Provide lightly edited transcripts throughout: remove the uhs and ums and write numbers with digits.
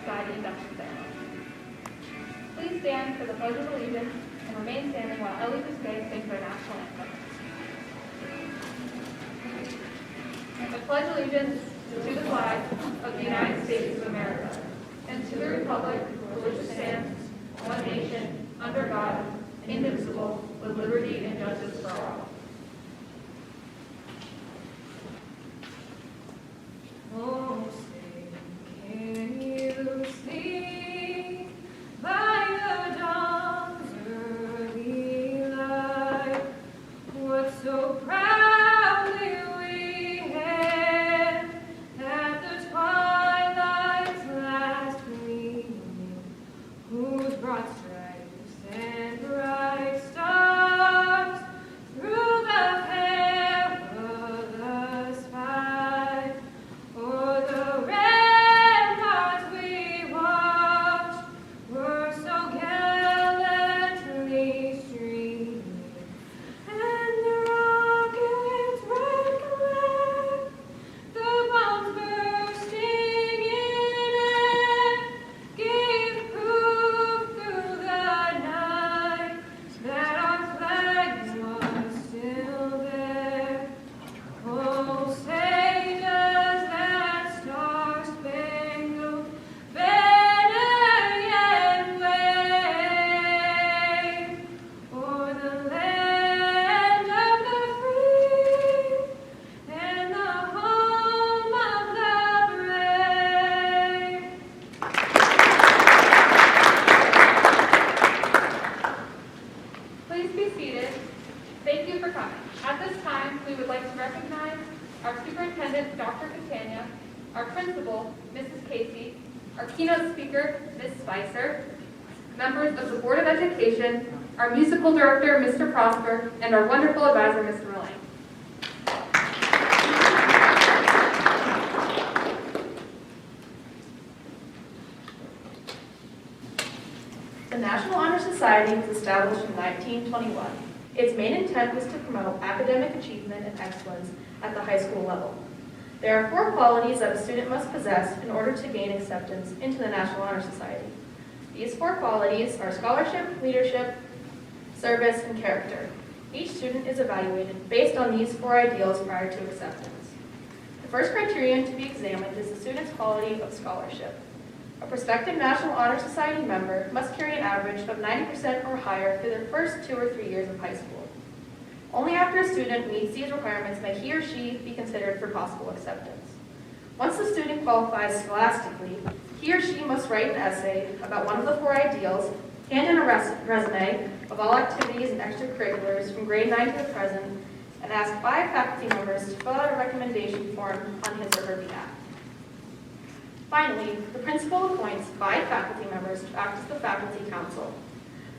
Society induction ceremony. Please stand for the Pledge of Allegiance and remain standing while Ellie Bousquet sings our national anthem. I pledge allegiance to the flag of the United States of America and to the republic for which it stands, one nation, under God, indivisible, with liberty and justice for all. Oh, say, can you sleep by the dawn's early light? What so proudly we hailed at the twilight's last gleaming, whose broad stripes and bright stars through the perilous fight. O'er the ramparts we watched were so gallantly streaming, and the rocket's red glare, the bombs bursting in air, gave proof through the night that our flag was still there. Oh, say does that star-spangled banner yet wave o'er the land of the free and the home of the brave? Please be seated. Thank you for coming. At this time, we would like to recognize our superintendent, Dr. Catania, our principal, Mrs. Casey, our keynote speaker, Ms. Spicer, members of the Board of Education, our musical director, Mr. Prosper, and our wonderful advisor, Mr. Mullane. The National Honor Society was established in 1921. Its main intent was to promote academic achievement and excellence at the high school level. There are 4 qualities that a student must possess in order to gain acceptance into the National Honor Society. These 4 qualities are scholarship, leadership, service, and character. Each student is evaluated based on these 4 ideals prior to acceptance. The first criterion to be examined is the student's quality of scholarship. A prospective National Honor Society member must carry an average of 90% or higher through their first 2 or 3 years of high school. Only after a student meets these requirements may he or she be considered for possible acceptance. Once the student qualifies scholastically, he or she must write an essay about one of the 4 ideals, hand in a resume of all activities and extracurriculars from grade 9 to the present, and ask 5 faculty members to fill out a recommendation form on his or her behalf. Finally, the principal appoints 5 faculty members to act as the faculty council.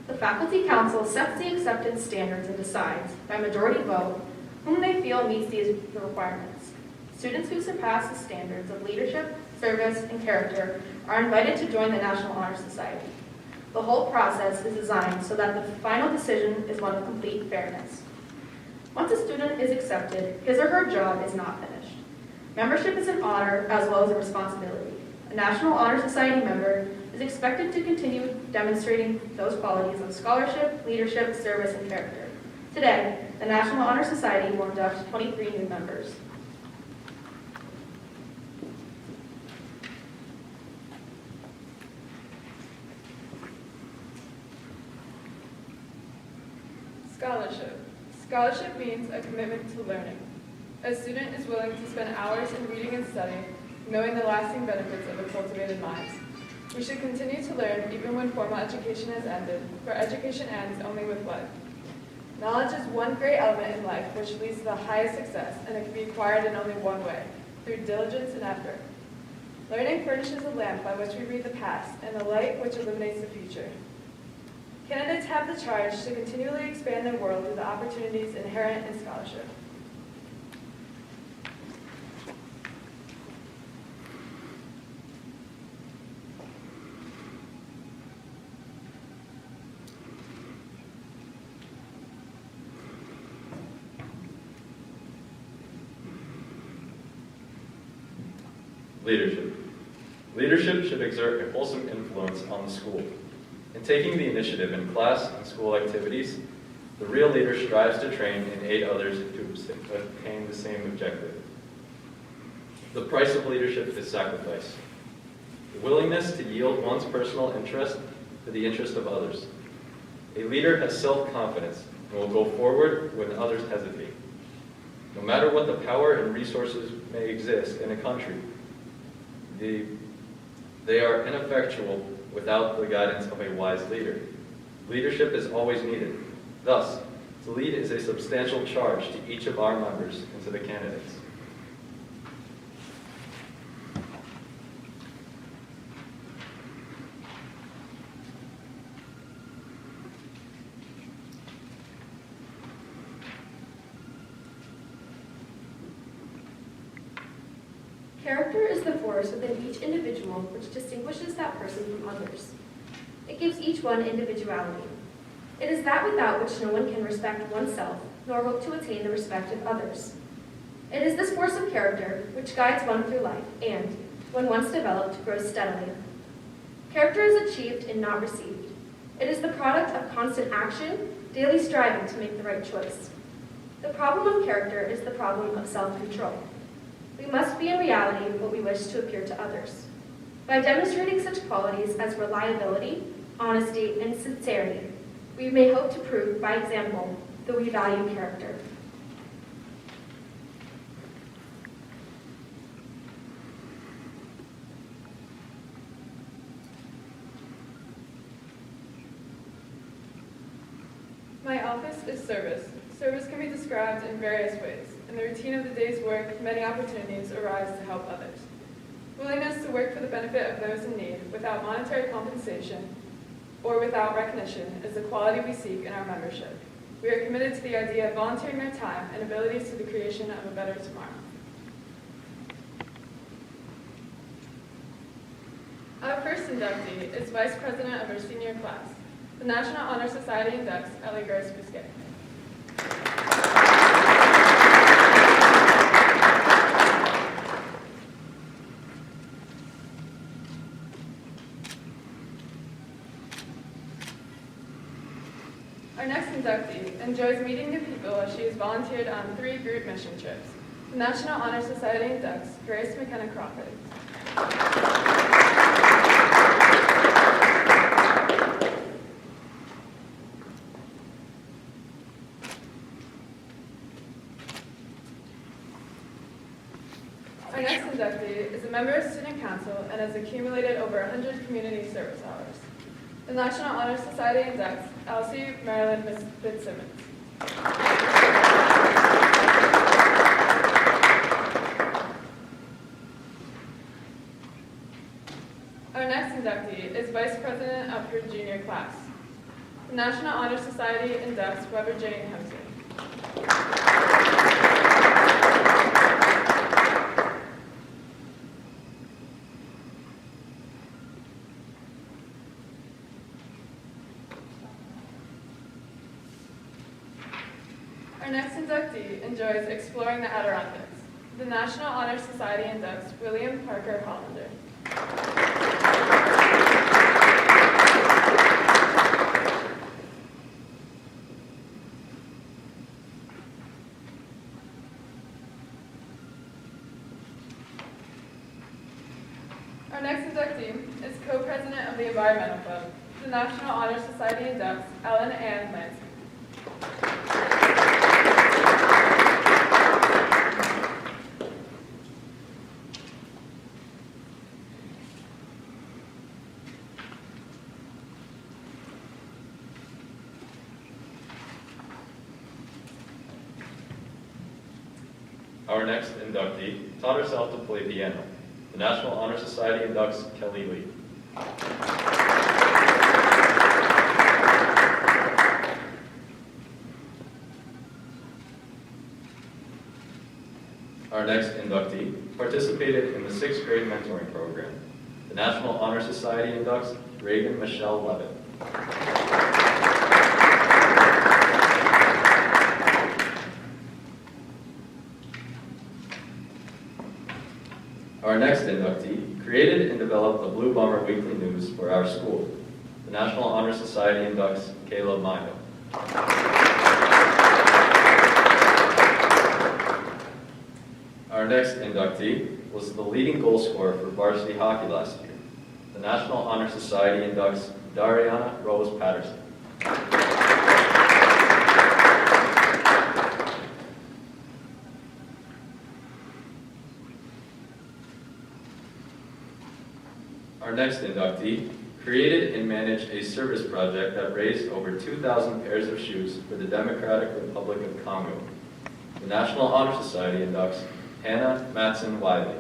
The faculty council sets the acceptance standards and decides, by majority vote, whom they feel meets the requirements. Students who surpass the standards of leadership, service, and character are invited to join the National Honor Society. The whole process is designed so that the final decision is one of complete fairness. Once a student is accepted, his or her job is not finished. Membership is an honor as well as a responsibility. A National Honor Society member is expected to continue demonstrating those qualities of scholarship, leadership, service, and character. Today, the National Honor Society will induct 23 new members. Scholarship. Scholarship means a commitment to learning. A student is willing to spend hours in reading and studying, knowing the lasting benefits of a cultivated mind. We should continue to learn even when formal education has ended, for education ends only with life. Knowledge is one great element in life which leads to the highest success, and it can be acquired in only one way, through diligence and effort. Learning furnishes a lamp by which we read the past, and a light which illuminates the future. Candidates have the charge to continually expand their world through the opportunities inherent in scholarship. Leadership. Leadership should exert a wholesome influence on the school. In taking the initiative in class and school activities, the real leader strives to train and aid others to attain the same objective. The price of leadership is sacrifice. The willingness to yield one's personal interest to the interest of others. A leader has self-confidence and will go forward when others hesitate. No matter what the power and resources may exist in a country, they are ineffectual without the guidance of a wise leader. Leadership is always needed. Thus, to lead is a substantial charge to each of our members and to the candidates. Character is the force within each individual which distinguishes that person from others. It gives each one individuality. It is that without which no one can respect oneself, nor hope to attain the respect of others. It is this force of character which guides one through life and, when once developed, grows steadily. Character is achieved and not received. It is the product of constant action, daily striving to make the right choice. The problem of character is the problem of self-control. We must be in reality what we wish to appear to others. By demonstrating such qualities as reliability, honesty, and sincerity, we may hope to prove by example that we value character. My office is service. Service can be described in various ways. In the routine of the day's work, many opportunities arise to help others. Willingness to work for the benefit of those in need without monetary compensation or without recognition is the quality we seek in our membership. We are committed to the idea of volunteering our time and abilities to the creation of a better tomorrow. Our first inductee is Vice President of our senior class. The National Honor Society inducts Ellie Bousquet. Our next inductee enjoys meeting new people as she has volunteered on 3 group mission trips. The National Honor Society inducts Grace McKenna Crawford. Our next inductee is a member of Student Council and has accumulated over 100 community service hours. The National Honor Society inducts Elsie Marilyn Fitzsimmons. Our next inductee is Vice President of her junior class. The National Honor Society inducts Weber Jane Hemsley. Our next inductee enjoys exploring the Adirondacks. The National Honor Society inducts William Parker Hollander. Our next inductee is co-president of the Environmental Club. The National Honor Society inducts Ellen Ann Lansky. Our next inductee taught herself to play piano. The National Honor Society inducts Kelly Lee. Our next inductee participated in the 6th grade mentoring program. The National Honor Society inducts Reagan Michelle Levitt. Our next inductee created and developed the Blue Bomber Weekly News for our school. The National Honor Society inducts Caleb Mayo. Our next inductee was the leading goal scorer for varsity hockey last year. The National Honor Society inducts Dahryanna Patterson. Our next inductee created and managed a service project that raised over 2,000 pairs of shoes for the Democratic Republic of Congo. The National Honor Society inducts Hannah Matson Wiley.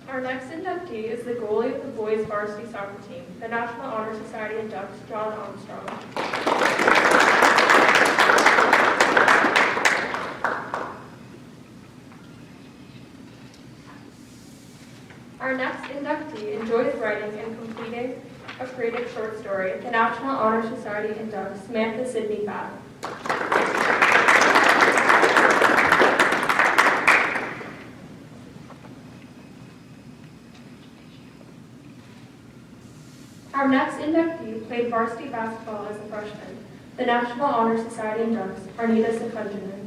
Our next inductee is the goalie of the boys varsity soccer team. The National Honor Society inducts John Armstrong. Our next inductee enjoys writing and completing a creative short story. The National Honor Society inducts Samantha Sidney Babb. Our next inductee played varsity basketball as a freshman. The National Honor Society inducts Arnita Sekunjanen.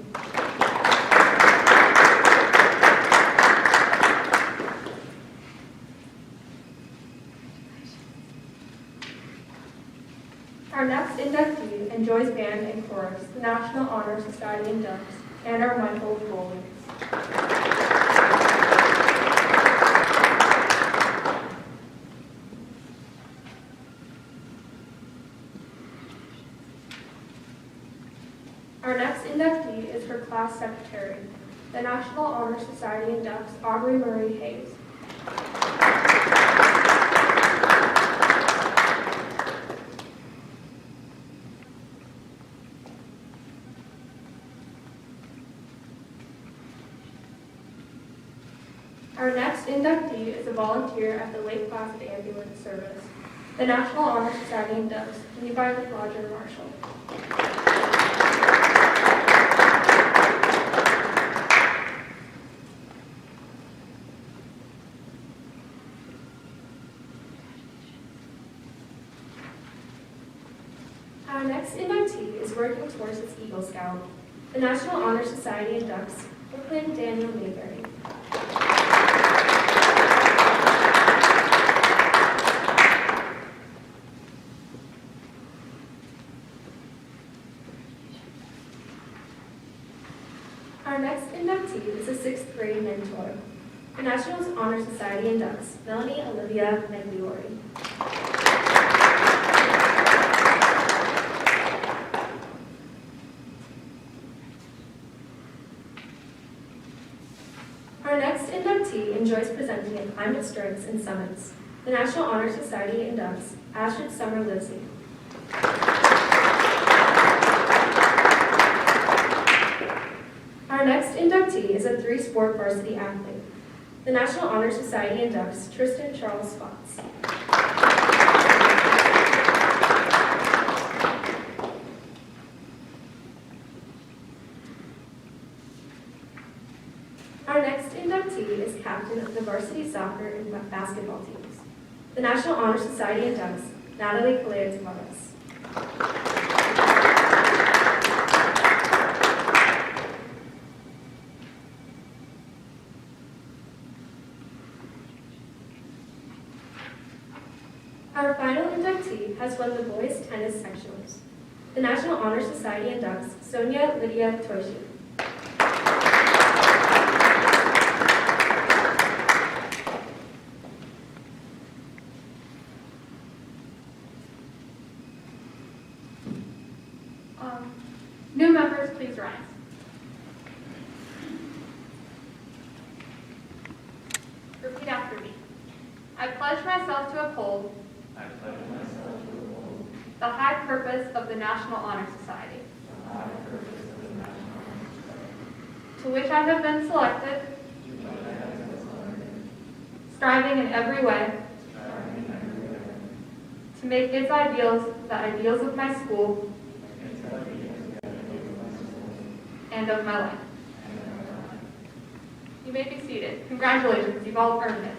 Our next inductee enjoys band and chorus. The National Honor Society inducts Anna Michael Foley. Our next inductee is her class secretary. The National Honor Society inducts Aubrey Marie Hayes. Our next inductee is a volunteer at the Lake Placid Ambulance Service. The National Honor Society inducts Levi Marshall. Our next inductee is working towards its Eagle Scout. The National Honor Society inducts Brooklyn Daniel Mayberry. Our next inductee is a 6th grade mentor. The National Honor Society inducts Melanie Olivia Magliori. Our next inductee enjoys presenting at climate strikes and summits. The National Honor Society inducts Ashton Summer Livesey. Our next inductee is a 3-sport varsity athlete. The National Honor Society inducts Tristan Spotts. Our next inductee is captain of the varsity soccer and basketball teams. The National Honor Society inducts Natalie Calais-Tavares. Our final inductee has won the boys' tennis sectionals. The National Honor Society inducts Sonia Lydia Toshi. New members, please rise. Repeat after me. I pledge myself to uphold the high purpose of the National Honor Society, to which I have been selected, striving in every way to make its ideals the ideals of my school and of my life. You may be seated. Congratulations, you've all earned it.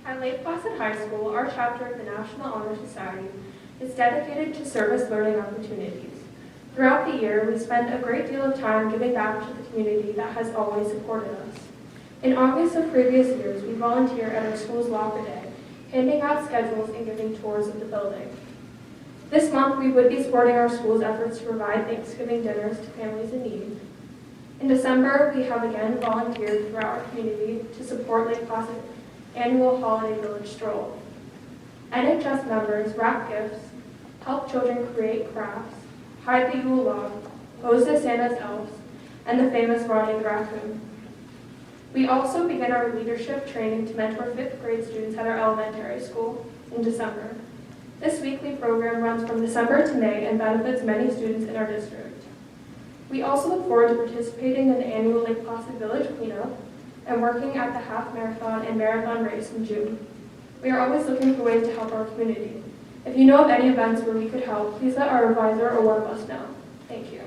At Lake Placid High School, our chapter of the National Honor Society is dedicated to service learning opportunities. Throughout the year, we spend a great deal of time giving back to the community that has always supported us. In August of previous years, we volunteered at our school's locker day, handing out schedules and giving tours of the building. This month, we would be supporting our school's efforts to provide Thanksgiving dinners to families in need. In December, we have again volunteered throughout our community to support Lake Placid annual Holiday Village Stroll. NHS members wrap gifts, help children create crafts, hide the Yule log, pose as Santa's elves, and the famous Ronnie the Raccoon. We also begin our leadership training to mentor 5th grade students at our elementary school in December. This weekly program runs from December to May and benefits many students in our district. We also look forward to participating in the annual Lake Placid Village Cleanup and working at the half marathon and marathon race in June. We are always looking for ways to help our community. If you know of any events where we could help, please let our advisor or one of us know. Thank you.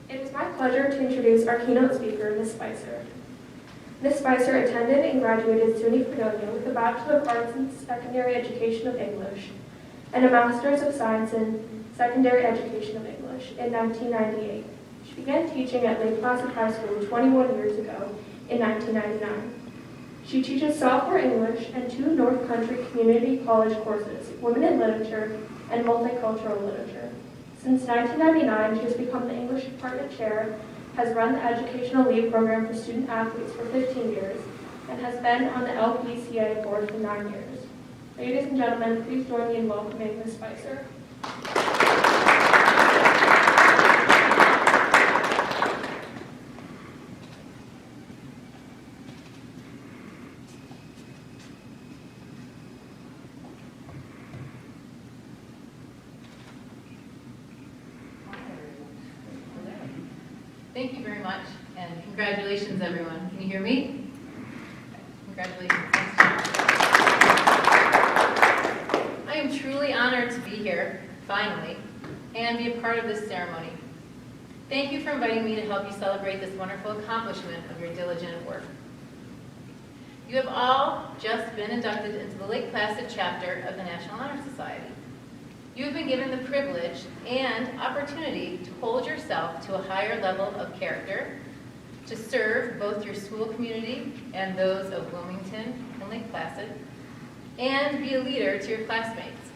It is my pleasure to introduce our keynote speaker, Ms. Spicer. Ms. Spicer attended and graduated SUNY Fredonia with a Bachelor of Arts in Secondary Education of English and a Master's of Science in Secondary Education of English in 1998. She began teaching at Lake Placid High School 21 years ago in 1999. She teaches sophomore English and 2 North Country Community College courses, Women in Literature and Multicultural Literature. Since 1999, she has become the English Department Chair, has run the Educational Leave Program for student athletes for 15 years, and has been on the LPCA board for 9 years. Ladies and gentlemen, please join me in welcoming Ms. Spicer. Thank you very much, and congratulations, everyone. Can you hear me? Congratulations. Thanks, John. I am truly honored to be here, finally, and be a part of this ceremony. Thank you for inviting me to help you celebrate this wonderful accomplishment of your diligent work. You have all just been inducted into the Lake Placid chapter of the National Honor Society. You have been given the privilege and opportunity to hold yourself to a higher level of character, to serve both your school community and those of Wilmington and Lake Placid, and be a leader to your classmates.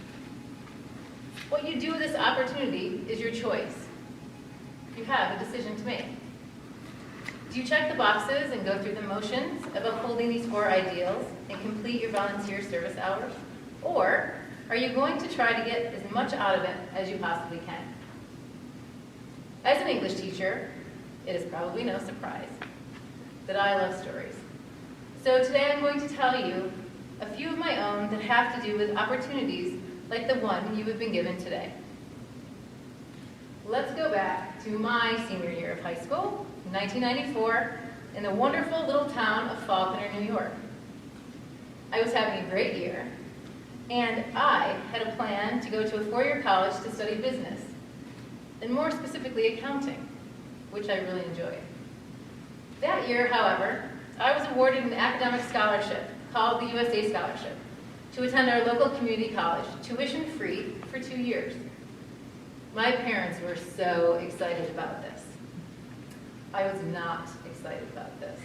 What you do with this opportunity is your choice. You have a decision to make. Do you check the boxes and go through the motions of upholding these 4 ideals and complete your volunteer service hours? Or are you going to try to get as much out of it as you possibly can? As an English teacher, it is probably no surprise that I love stories. So today I'm going to tell you a few of my own that have to do with opportunities like the one you have been given today. Let's go back to my senior year of high school, 1994, in the wonderful little town of Faulkner, New York. I was having a great year, and I had a plan to go to a 4-year college to study business, and more specifically accounting, which I really enjoyed. That year, however, I was awarded an academic scholarship called the USA Scholarship to attend our local community college, tuition-free for 2 years. My parents were so excited about this. I was not excited about this.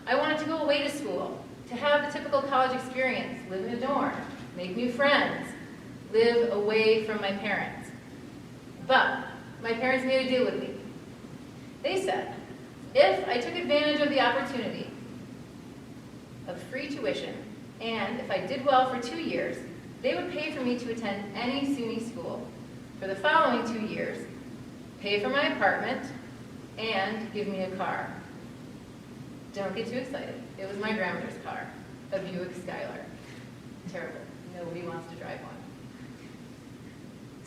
I wanted to go away to school, to have the typical college experience, live in a dorm, make new friends, live away from my parents. But my parents made a deal with me. They said, if I took advantage of the opportunity of free tuition, and if I did well for 2 years, they would pay for me to attend any SUNY school for the following 2 years, pay for my apartment, and give me a car. Don't get too excited. It was my grandmother's car, a Buick Skylark. Terrible. Nobody wants to drive one.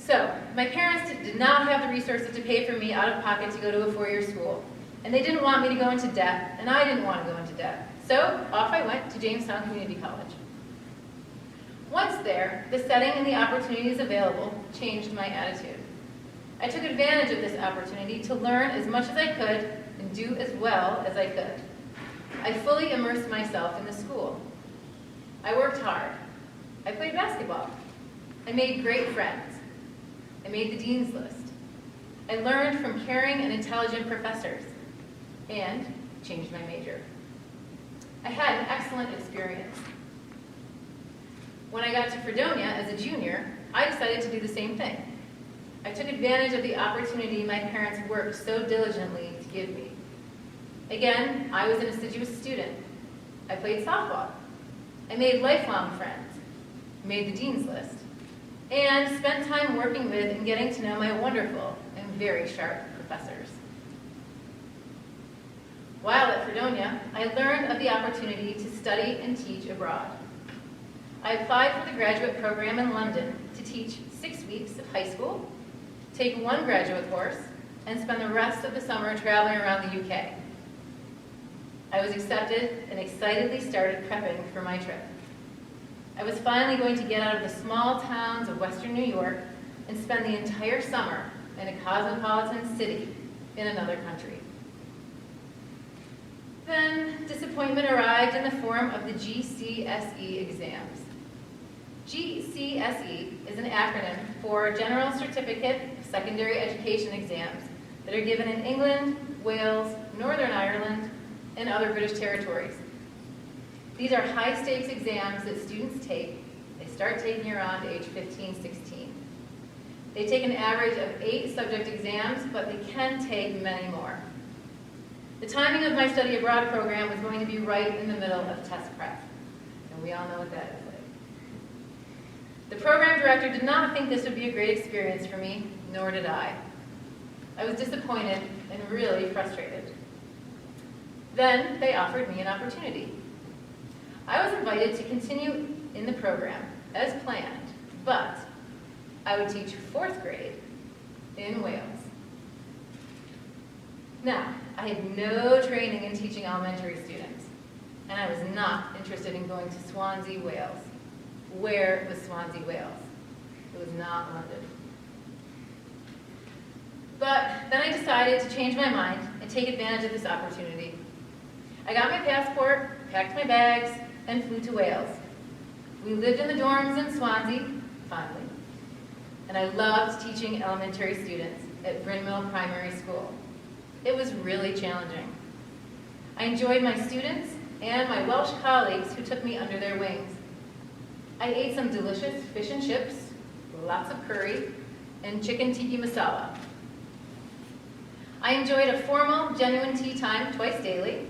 So, my parents did not have the resources to pay for me out of pocket to go to a four-year school, and they didn't want me to go into debt, and I didn't want to go into debt. So, off I went to Jamestown Community College. Once there, the setting and the opportunities available changed my attitude. I took advantage of this opportunity to learn as much as I could and do as well as I could. I fully immersed myself in the school. I worked hard. I played basketball. I made great friends. I made the dean's list. I learned from caring and intelligent professors and changed my major. I had an excellent experience. When I got to Fredonia as a junior, I decided to do the same thing. I took advantage of the opportunity my parents worked so diligently to give me. Again, I was an assiduous student. I played softball. I made lifelong friends, made the dean's list, and spent time working with and getting to know my wonderful and very sharp professors. While at Fredonia, I learned of the opportunity to study and teach abroad. I applied for the graduate program in London to teach 6 weeks of high school, take one graduate course, and spend the rest of the summer traveling around the UK. I was accepted and excitedly started prepping for my trip. I was finally going to get out of the small towns of Western New York and spend the entire summer in a cosmopolitan city in another country. Then disappointment arrived in the form of the GCSE exams. GCSE is an acronym for General Certificate of Secondary Education exams that are given in England, Wales, Northern Ireland, and other British territories. These are high-stakes exams that students take. They start taking around age 15, 16. They take an average of 8 subject exams, but they can take many more. The timing of my study abroad program was going to be right in the middle of test prep, and we all know what that is like. The program director did not think this would be a great experience for me, nor did I. I was disappointed and really frustrated. Then they offered me an opportunity. I was invited to continue in the program as planned, but I would teach 4th grade in Wales. Now, I had no training in teaching elementary students, and I was not interested in going to Swansea, Wales. Where was Swansea, Wales? It was not London. But then I decided to change my mind and take advantage of this opportunity. I got my passport, packed my bags, and flew to Wales. We lived in the dorms in Swansea, finally, and I loved teaching elementary students at Brynmill Primary School. It was really challenging. I enjoyed my students and my Welsh colleagues who took me under their wings. I ate some delicious fish and chips, lots of curry, and chicken tikka masala. I enjoyed a formal, genuine tea time twice daily,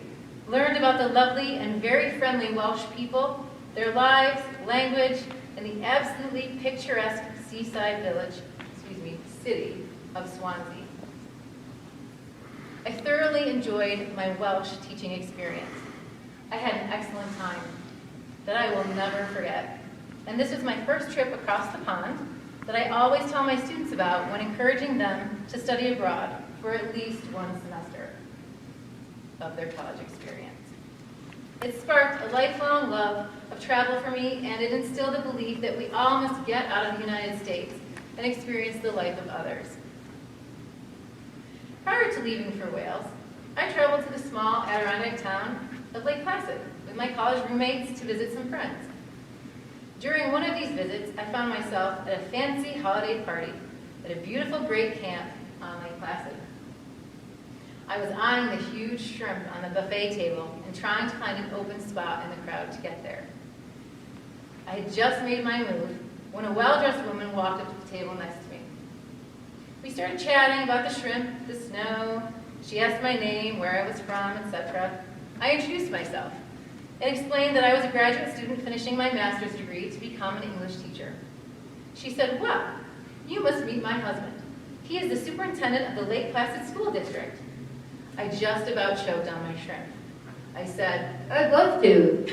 learned about the lovely and very friendly Welsh people, their lives, language, and the absolutely picturesque seaside city of Swansea. I thoroughly enjoyed my Welsh teaching experience. I had an excellent time that I will never forget. And this was my first trip across the pond that I always tell my students about when encouraging them to study abroad for at least one semester of their college experience. It sparked a lifelong love of travel for me, and it instilled a belief that we all must get out of the United States and experience the life of others. Prior to leaving for Wales, I traveled to the small Adirondack town of Lake Placid with my college roommates to visit some friends. During one of these visits, I found myself at a fancy holiday party at a beautiful great camp on Lake Placid. I was eyeing the huge shrimp on the buffet table and trying to find an open spot in the crowd to get there. I had just made my move when a well-dressed woman walked up to the table next to me. We started chatting about the shrimp, the snow. She asked my name, where I was from, etc. I introduced myself and explained that I was a graduate student finishing my master's degree to become an English teacher. She said, "Well, you must meet my husband. He is the superintendent of the Lake Placid School District." I just about choked on my shrimp. I said, "I'd love to."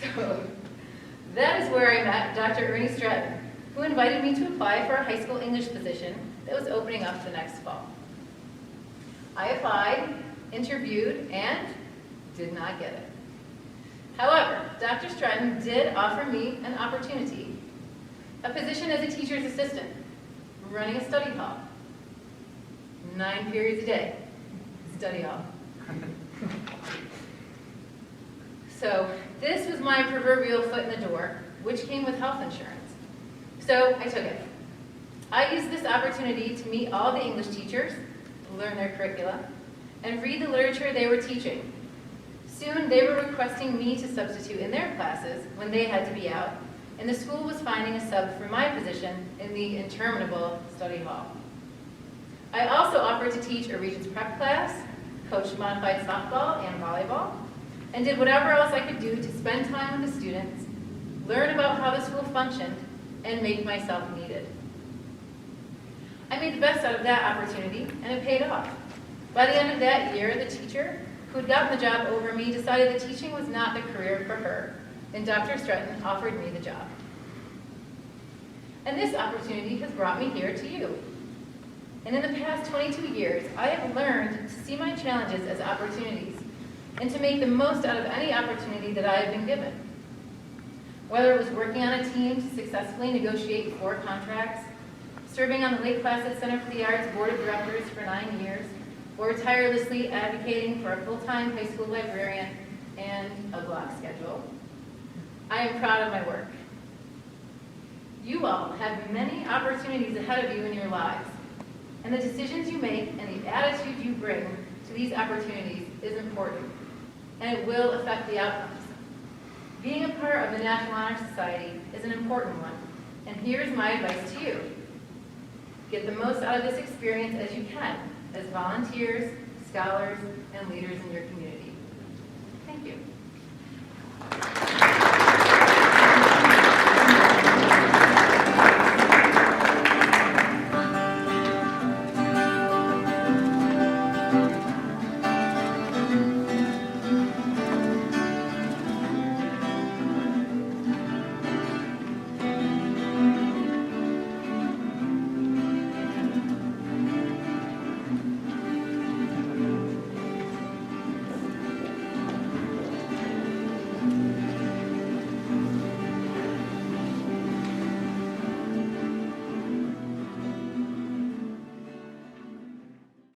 So That is where I met Dr. Ernie Stratton, who invited me to apply for a high school English position that was opening up the next fall. I applied, interviewed, and did not get it. However, Dr. Stratton did offer me an opportunity, a position as a teacher's assistant, running a study hall. 9 periods a day, study hall. So this was my proverbial foot in the door, which came with health insurance. So I took it. I used this opportunity to meet all the English teachers, learn their curricula, and read the literature they were teaching. Soon they were requesting me to substitute in their classes when they had to be out, and the school was finding a sub for my position in the interminable study hall. I also offered to teach a Regents prep class, coached modified softball and volleyball, and did whatever else I could do to spend time with the students, learn about how the school functioned, and make myself needed. I made the best out of that opportunity, and it paid off. By the end of that year, the teacher who had gotten the job over me decided that teaching was not the career for her, and Dr. Stratton offered me the job. And this opportunity has brought me here to you. And in the past 22 years, I have learned to see my challenges as opportunities and to make the most out of any opportunity that I have been given. Whether it was working on a team to successfully negotiate 4 contracts, serving on the Lake Placid Center for the Arts Board of Directors for 9 years, or tirelessly advocating for a full-time high school librarian and a block schedule, I am proud of my work. You all have many opportunities ahead of you in your lives, and the decisions you make and the attitude you bring to these opportunities is important, and it will affect the outcomes. Being a part of the National Honor Society is an important one, and here's my advice to you. Get the most out of this experience as you can, as volunteers, scholars, and leaders in your community. Thank you.